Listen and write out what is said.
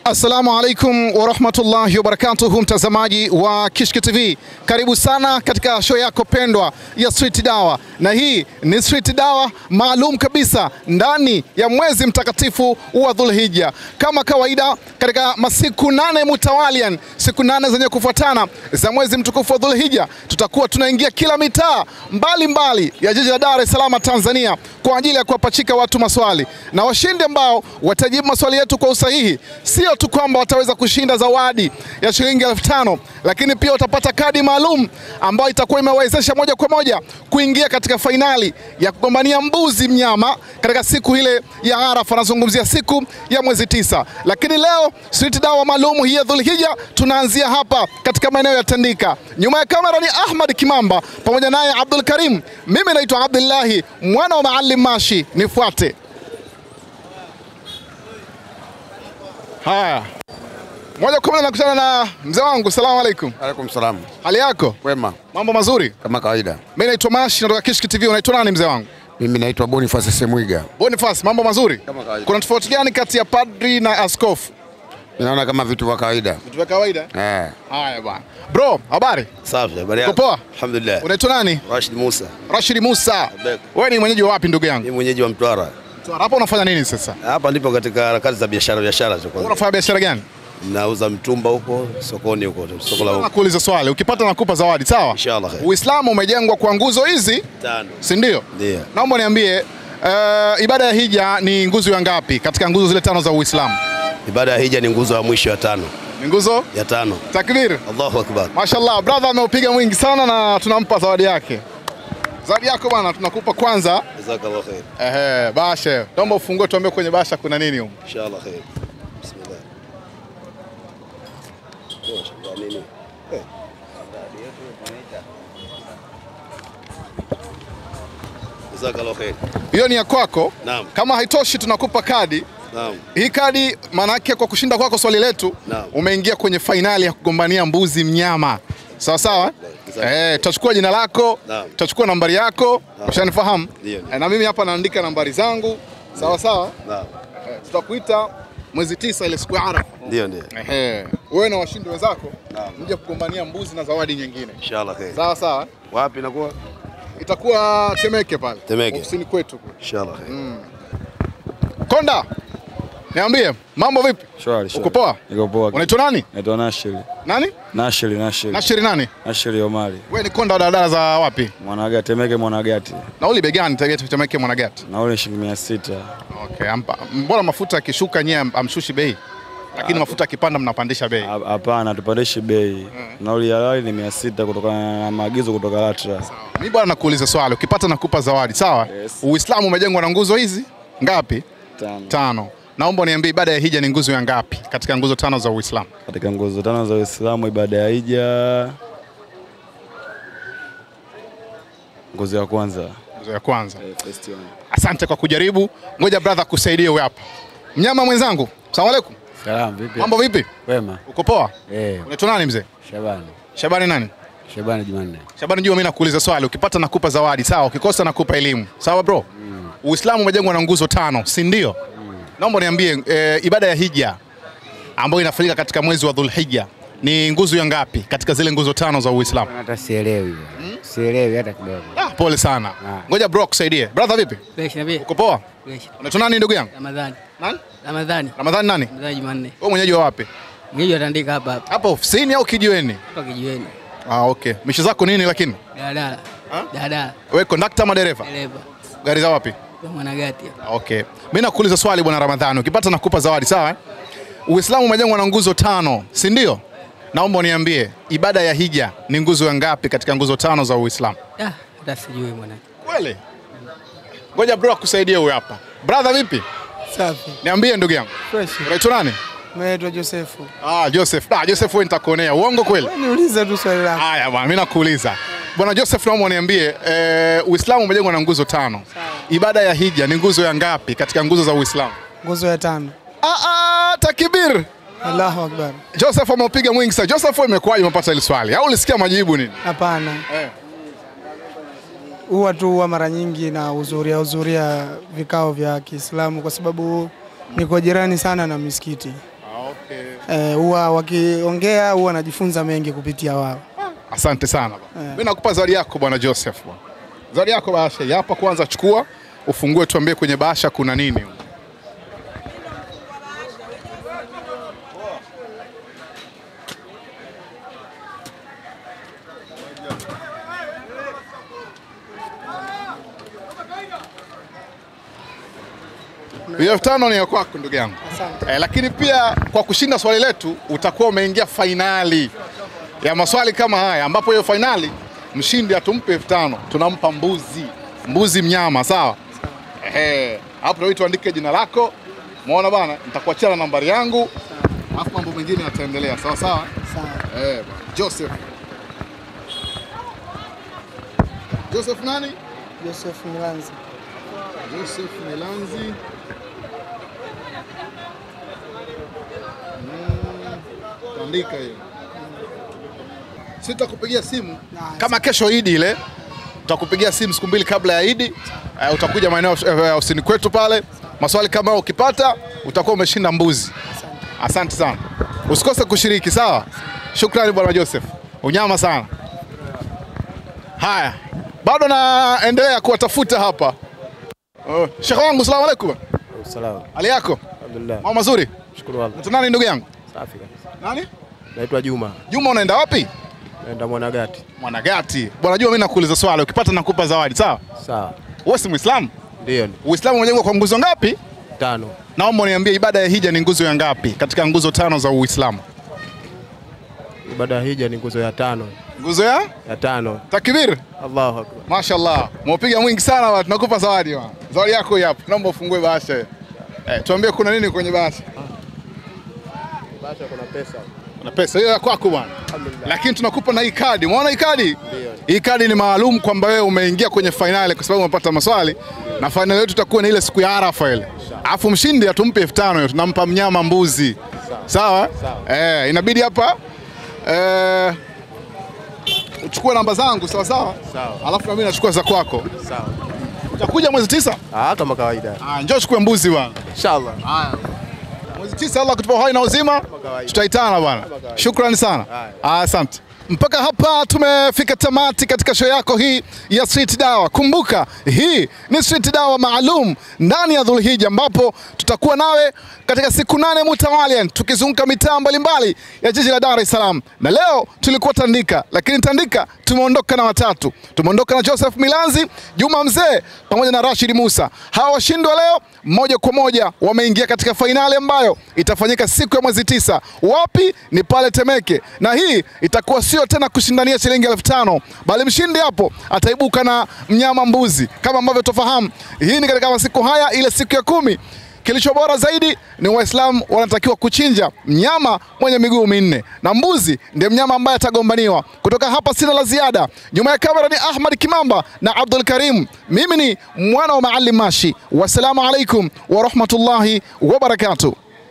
Assalamu alaikum wa rahmatullahi wa barakatuhu, mtazamaji wa Kishki TV. Karibu sana katika show yako pendwa ya Street Dawa. Na hii ni Street Dawa maalum kabisa ndani ya mwezi mtakatifu wa Dhulhijja. Kama kawaida katika masiku 8 mutawalian, siku 8 zenye kufuatana za mwezi mtukufu wa Dhulhijja, tutakuwa tunaingia kila mitaa mbalimbali ya jiji la Dar es Salaam Tanzania kwa ajili ya kuwapachika watu maswali. Na washindi ambao watajibu maswali yetu kwa usahihi, sio tu kwamba wataweza kushinda zawadi ya shilingi 5,000, lakini pia utapata kadi maalum ambayo itakuwa imewawezesha moja kwa moja kuingia katika fainali ya kugombania mbuzi mnyama katika siku ile ya Arafa. Nazungumzia siku ya mwezi 9. Lakini leo Street Dawa maalum hii ya Dhulhijja tunaanzia hapa katika maeneo ya Tandika. Nyuma ya kamera ni Ahmad Kimamba pamoja naye Abdul Karim. Mimi naitwa Abdullahi mwana wa Maalim Mashi, nifuate. Haya, moja kwa moja nakutana na mzee wangu. Salamu alaikum. Alaikum salam. Hali yako? Wema. Mambo mazuri? Kama kawaida. Mimi naitwa Mashi, natoka Kishki TV. Unaitwa nani mzee wangu? Mimi naitwa Boniface Semwiga. Boniface, mambo mazuri? Kama kawaida. Kuna tofauti gani kati ya padri na askofu? Ninaona kama vitu vya kawaida. Vitu vya kawaida? Haya bwana. Bro, habari? Safi, habari yako? Poa? Alhamdulillah. Unaitwa nani? Rashid Musa. Rashid Musa. Wewe ni mwenyeji wa wapi ndugu yangu? Mimi mwenyeji wa Mtwara. Hapa unafanya nini sasa? Hapa ndipo katika harakati za biashara. Unafanya biashara gani? Nauza mtumba huko sokoni huko, soko la huko. Nakuuliza swali, ukipata nakupa zawadi, sawa? Inshallah. Uislamu umejengwa kwa nguzo hizi 5. si ndio? Ndio. Naomba niambie, ibada ya hija ni nguzo ya ngapi katika nguzo zile 5 za Uislamu? Ibada ya hija ni nguzo ya mwisho ya 5. Ni nguzo ya 5. Takbir. Allahu akbar. Mashallah, brother ameupiga mwingi sana na tunampa zawadi yake. Zawadi yako bwana tunakupa kwanza. Jazakallahu khair. Basha. Naomba ufungue tuambie kwenye basha kuna nini huko. Inshallah khair. Bismillah. Nini? Jazakallahu khair. Hiyo ni ya kwako. Naam. Kama haitoshi tunakupa kadi. Naam. Hii kadi maana yake kwa kushinda kwako swali letu, umeingia kwenye fainali ya kugombania mbuzi mnyama. Sawa sawa? Tutachukua jina lako, tutachukua nambari yako, ushanifahamu? Na mimi hapa naandika nambari zangu. Sawa sawa? Naam. Tutakuita mwezi 9 ile siku ya Arafa. Ndio. Wewe na washindi wenzako mje kugombania mbuzi na zawadi nyingine. Inshallah khair. Sawa sawa? Wapi inakuwa? Itakuwa Temeke pale. Temeke. Ofisini kwetu. Inshallah khair. Konda, niambie, mambo vipi? Shwari. Uko poa? Niko poa. Unaitwa nani? Naitwa Nashiri. Nani? Nashiri. Nashiri nani? Nashiri Omari. Wewe ni konda wa daladala za wapi? Mwanagati, Temeke Mwanagati. Nauli begani Temeke Mwanagati? Nauli shilingi 600. Okay, mbona mafuta yakishuka nyie amshushi bei? Lakini mafuta yakipanda mnapandisha bei. Hapana, tupandishi bei. Nauli ya lali ni 600 kutokana na maagizo kutoka LATRA. Mimi bwana nakuuliza swali, ukipata nakupa zawadi, sawa? Yes. Uislamu umejengwa na nguzo hizi ngapi? 5. Naomba niambie ibada ya hija ni nguzo ya ngapi katika nguzo 5 za Uislamu? Katika nguzo 5 za Uislamu ibada ya hija nguzo ya kwanza. Nguzo ya kwanza. Asante kwa kujaribu. Ngoja brother kusaidie wewe hapa. Mnyama mwenzangu. Asalamu alaykum. Salaam, vipi? Mambo vipi? Wema. Uko poa? Unaitwa nani mzee? Shabani. Shabani nani? Shabani Jumanne. Shabani Juma, mimi nakuuliza swali, ukipata nakupa zawadi, sawa? Ukikosa nakupa elimu. Sawa bro? Uislamu umejengwa na nguzo 5, si ndio? Naomba niambie ibada ya hija ambayo inafanyika katika mwezi wa Dhulhijja ni nguzo ya ngapi katika zile nguzo 5 za Uislamu? Hata sielewi. Sielewi hata kidogo. Pole sana. Ngoja bro kusaidie. Brother vipi? Uko poa? Unaitwa nani ndugu yangu? Ramadhani. Nani? Ramadhani. Ramadhani nani? Ramadhani Jumanne. Wewe mwenyeji wa wapi? Mwenyeji wa Tandika hapa. Hapa ofisini au kijiweni? Hapa kijiweni. Okay. Misho zako nini lakini? Dada. Wewe conductor ama dereva? Dereva. Gari za wapi? Mwanagati. Okay. Mimi nakuuliza swali bwana Ramadhani, ukipata nakupa zawadi, sawa? Uislamu umejengwa na nguzo 5, si ndio? Naomba niambie ibada ya hija ni nguzo ya ngapi katika nguzo 5 za Uislamu? Hata sijui mwana. Kweli? Ngoja bro akusaidie huyu hapa. Brother vipi? Safi. Niambie ndugu yangu. Fresh. Unaitwa nani? Mimi naitwa Josefu. Joseph. Joseph wewe nitakuonea. Uongo kweli? Wewe niulize tu swali lako. Haya bwana, mimi nakuuliza. Bwana Joseph, naomba niambie Uislamu umejengwa na nguzo 5. Ibada ya hija ni nguzo ya ngapi katika nguzo za Uislamu? Nguzo ya 5. Takbir. Allahu Akbar. Joseph ameupiga mwingi sana. Joseph wewe umekwaje umepata hili swali? Au ulisikia majibu nini? Hapana. Huwa mara nyingi na hudhuria vikao vya Kiislamu kwa sababu niko jirani sana na misikiti. Huwa wakiongea huwa najifunza mengi kupitia wao. Asante sana. Mimi nakupa zawadi yako bwana Joseph bwana. Zawadi yako bahasha. Hapa kwanza chukua, ufungue tuambie kwenye bahasha kuna nini. Hiyo 5 ni ya kwako ndugu yangu. Asante. Lakini pia kwa kushinda swali letu utakuwa umeingia fainali ya maswali kama haya, ambapo hiyo fainali mshindi atumpe 5,000, tunampa mbuzi mnyama, sawa? Hapo ndio tuandike jina lako. Umeona bana, nitakuachia na nambari yangu. Alafu mambo mengine yataendelea, sawa sawa? Sawa. Joseph nani? Joseph Milanzi. Joseph Milanzi. Andika hiyo. Sitakupigia simu kama kesho Idi ile. Tutakupigia simu siku 2 kabla ya Idi. Utakuja maeneo ya ofisini kwetu pale. Maswali kama ukipata utakuwa umeshinda mbuzi. Asante sana. Usikose kushiriki, sawa? Shukrani bwana Joseph. Unyama sana. Haya. Bado naendelea kuwatafuta hapa. Sheikh wangu, asalamu alaykum. Salaam. Hali yako? Alhamdulillah. Mambo mazuri? Shukuru Allah. Unaitwa nani ndugu yangu? Safi kabisa. Nani? Naitwa Juma. Juma, unaenda wapi? Naenda Mwanagati. Mwanagati. Bwana Juma, mimi nakuuliza swali, ukipata nakupa zawadi, sawa? Sawa. Wewe si Muislamu? Ndio. Uislamu umejengwa kwa nguzo ngapi? 5. Naomba uniambie ibada ya hija ni nguzo ya ngapi katika nguzo 5 za Uislamu? Ibada ya hija ni nguzo ya 5. Nguzo ya 5. Takbir. Allahu Akbar. Mashaallah. Mwapiga mwingi sana watu, nakupa zawadi bwana. Zawadi yako hii hapa. Naomba ufungue bahasha. Tuambie kuna nini kwenye bahasha? Bahasha kuna pesa. Kuna pesa hiyo ya kwako bwana. Lakini tunakupa na hii kadi. Umeona hii kadi? Ndio. Hii kadi ni maalum kwamba wewe umeingia kwenye finali kwa sababu umepata maswali. Na finali yetu itakuwa ni ile siku ya Arafa ile. Alafu mshindi atumpe 5,000, tunampa mnyama mbuzi. Sawa? Inabidi hapa uchukue namba zangu, sawa sawa? Sawa. Alafu na mimi nachukua za kwako. Sawa. Utakuja mwezi 9? Kama kawaida. Njoo chukue mbuzi bwana. Inshallah. Haya. Mwezi 9 Allah kutupa uhai na uzima. Tutaitana bwana. Shukrani sana. Asante. Mpaka hapa tumefika tamati katika show yako hii ya Street Dawa. Kumbuka hii ni Street Dawa maalum ndani ya Dhulhijja, ambapo tutakuwa nawe katika siku 8 mutawalian tukizunguka mitaa mbalimbali ya jiji la Dar es Salaam. Na leo tulikuwa Tandika, lakini Tandika tumeondoka na watatu. Tumeondoka na Joseph Milanzi, Juma Mzee pamoja na Rashid Musa. Hawa washindi wa leo moja kwa moja wameingia katika fainali ambayo itafanyika siku ya mwezi 9. Wapi? Ni pale Temeke. Na hii itakuwa sio tena kushindania shilingi 5,000, bali mshindi hapo ataibuka na mnyama mbuzi. Kama ambavyo tufahamu, hii ni katika masiku haya, ile siku ya 10. Kilicho bora zaidi ni Waislamu wanatakiwa kuchinja mnyama mwenye miguu 4, na mbuzi ndiye mnyama ambaye atagombaniwa. Kutoka hapa sina la ziada. Nyuma ya kamera ni Ahmad Kimamba na Abdul Karim. Mimi ni mwana wa Maalim Mashi. Wassalamu alaikum wa rahmatullahi wa barakatuh.